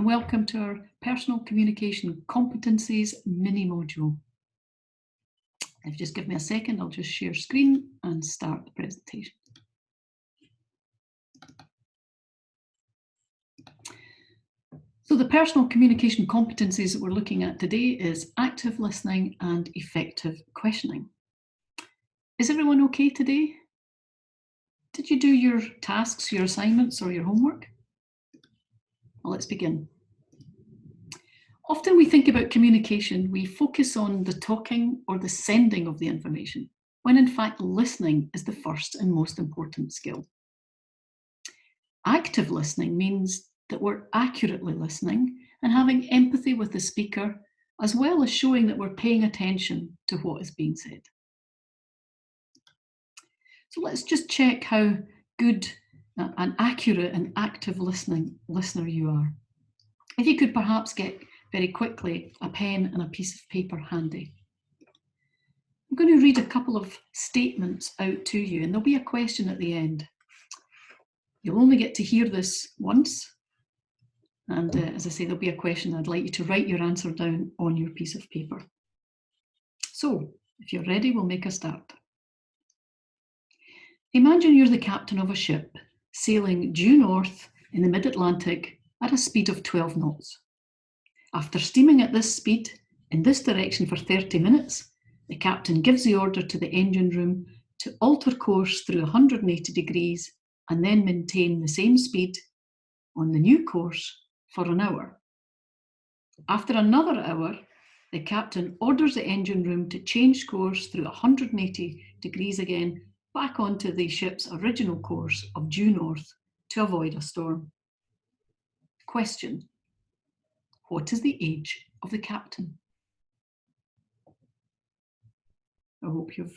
and welcome to our Personal Communication Competencies mini module. If you just give me a second, I'll just share screen and start the presentation. So the personal communication competencies that we're looking at today is active listening and effective questioning. Is everyone okay today? Did you do your tasks, your assignments, or your homework? Well, let's begin. Often we think about communication, we focus on the talking or the sending of the information, when in fact listening is the first and most important skill. Active listening means that we're accurately listening and having empathy with the speaker, as well as showing that we're paying attention to what is being said. So let's just check how good and accurate and active listener you are. If you could perhaps get very quickly a pen and a piece of paper handy. I'm going to read a couple of statements out to you, and there'll be a question at the end. You'll only get to hear this once, and as I say, there'll be a question. I'd like you to write your answer down on your piece of paper. So, if you're ready, we'll make a start. Imagine you're the captain of a ship sailing due north in the mid-Atlantic at a speed of 12 knots. After steaming at this speed in this direction for 30 minutes, the captain gives the order to the engine room to alter course through 180 degrees and then maintain the same speed on the new course for an hour. After another hour, the captain orders the engine room to change course through 180 degrees again back onto the ship's original course of due north to avoid a storm. Question: what is the age of the captain? I hope you've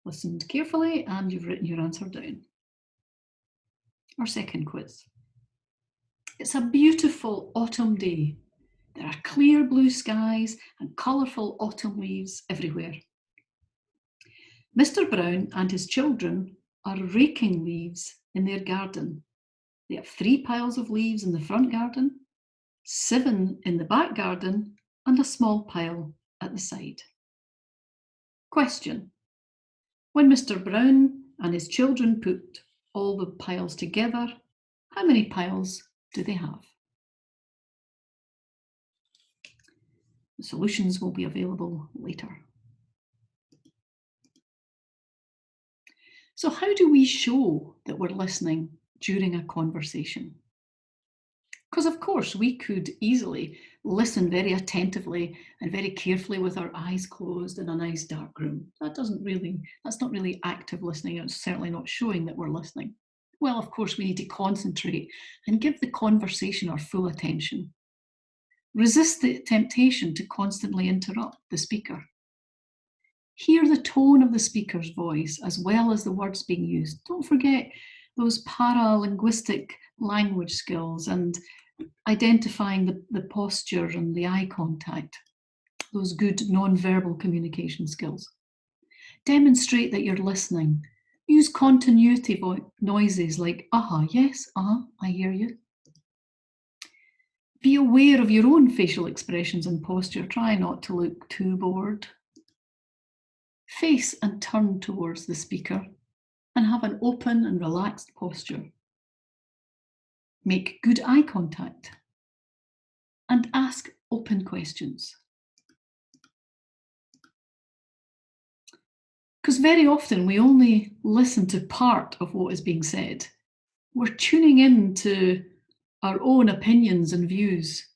listened carefully and you've written your answer down. Our second quiz. It's a beautiful autumn day. There are clear blue skies and colourful autumn leaves everywhere. Mr. Brown and his children are raking leaves in their garden. They have 3 piles of leaves in the front garden, 7 in the back garden, and a small pile at the side. Question: when Mr. Brown and his children put all the piles together, how many piles do they have? The solutions will be available later. So how do we show that we're listening during a conversation? Because of course we could easily listen very attentively and very carefully with our eyes closed in a nice dark room. That's not really active listening. It's certainly not showing that we're listening. Well, of course we need to concentrate and give the conversation our full attention. Resist the temptation to constantly interrupt the speaker. Hear the tone of the speaker's voice as well as the words being used. Don't forget those para-linguistic language skills and identifying the posture and the eye contact, those good non-verbal communication skills. Demonstrate that you're listening. Use continuity noises like yes, I hear you. Be aware of your own facial expressions and posture. Try not to look too bored. Face and turn towards the speaker and have an open and relaxed posture. Make good eye contact and ask open questions. Because very often we only listen to part of what is being said. We're tuning in to our own opinions and views.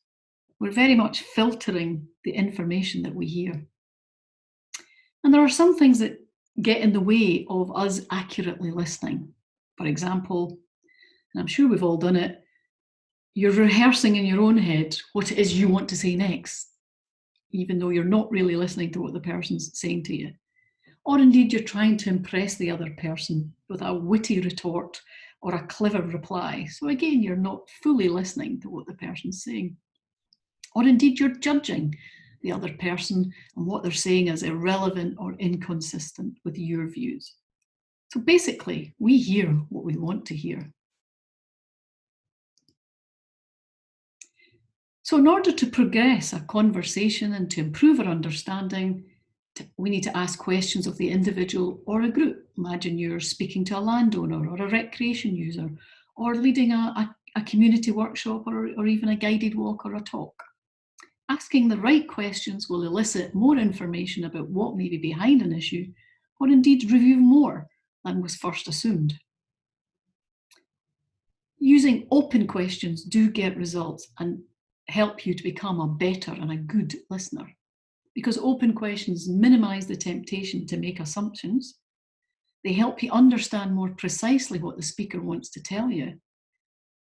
We're very much filtering the information that we hear. And there are some things that get in the way of us accurately listening. For example, and I'm sure we've all done it, you're rehearsing in your own head what it is you want to say next, even though you're not really listening to what the person's saying to you. Or indeed, you're trying to impress the other person with a witty retort or a clever reply. So again, you're not fully listening to what the person's saying. Or indeed, you're judging the other person and what they're saying as irrelevant or inconsistent with your views. So basically, we hear what we want to hear. So, in order to progress a conversation and to improve our understanding, we need to ask questions of the individual or a group. Imagine you're speaking to a landowner or a recreation user, or leading a community workshop, or even a guided walk or a talk. Asking the right questions will elicit more information about what may be behind an issue, or indeed reveal more than was first assumed. Using open questions do get results and help you to become a better and a good listener, because open questions minimize the temptation to make assumptions. They help you understand more precisely what the speaker wants to tell you.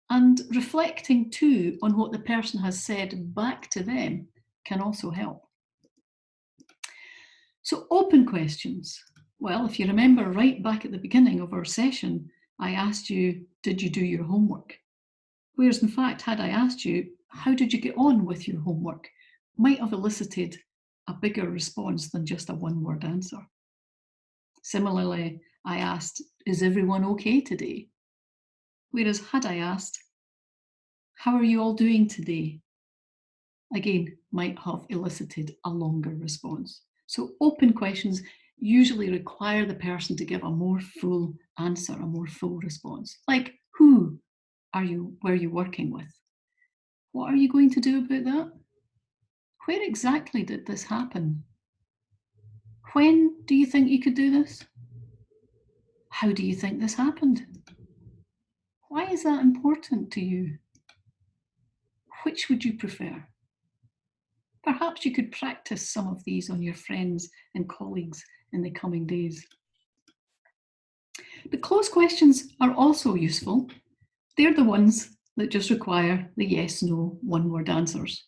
And reflecting too on what the person has said back to them can also help. So, open questions. Well, if you remember right back at the beginning of our session, I asked you, did you do your homework? Whereas in fact, had I asked you, how did you get on with your homework, might have elicited a bigger response than just a one-word answer. Similarly, I asked, is everyone okay today? Whereas had I asked, how are you all doing today? Again, might have elicited a longer response. So open questions usually require the person to give a more full answer, a more full response. Like, who were you working with? What are you going to do about that? Where exactly did this happen? When do you think you could do this? How do you think this happened? Why is that important to you? Which would you prefer? Perhaps you could practice some of these on your friends and colleagues in the coming days. But closed questions are also useful. They're the ones that just require the yes, no, one-word answers.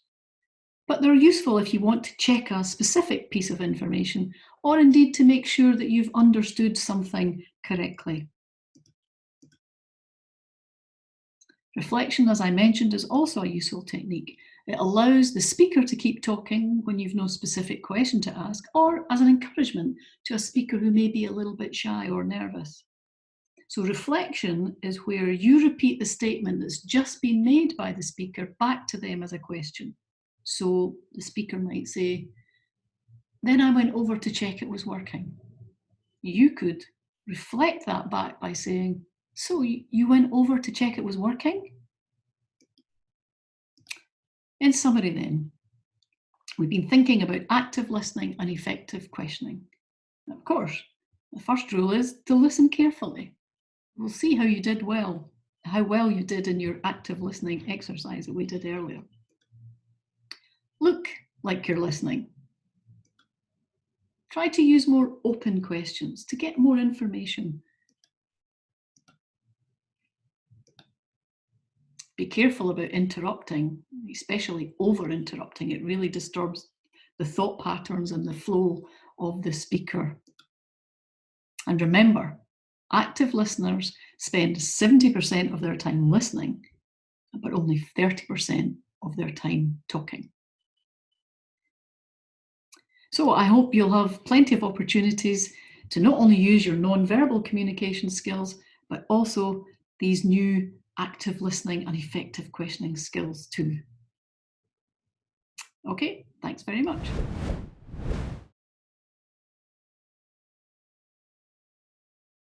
But they're useful if you want to check a specific piece of information, or indeed to make sure that you've understood something correctly. Reflection, as I mentioned, is also a useful technique. It allows the speaker to keep talking when you've no specific question to ask, or as an encouragement to a speaker who may be a little bit shy or nervous. So reflection is where you repeat the statement that's just been made by the speaker back to them as a question. So the speaker might say, then I went over to check it was working. You could reflect that back by saying, so you went over to check it was working? In summary then, we've been thinking about active listening and effective questioning. Of course, the first rule is to listen carefully. We'll see how well you did in your active listening exercise that we did earlier. Look like you're listening. Try to use more open questions to get more information. Be careful about interrupting, especially over-interrupting. It really disturbs the thought patterns and the flow of the speaker. And remember, active listeners spend 70% of their time listening, but only 30% of their time talking. So I hope you'll have plenty of opportunities to not only use your non-verbal communication skills, but also these new active listening and effective questioning skills too. Okay, thanks very much.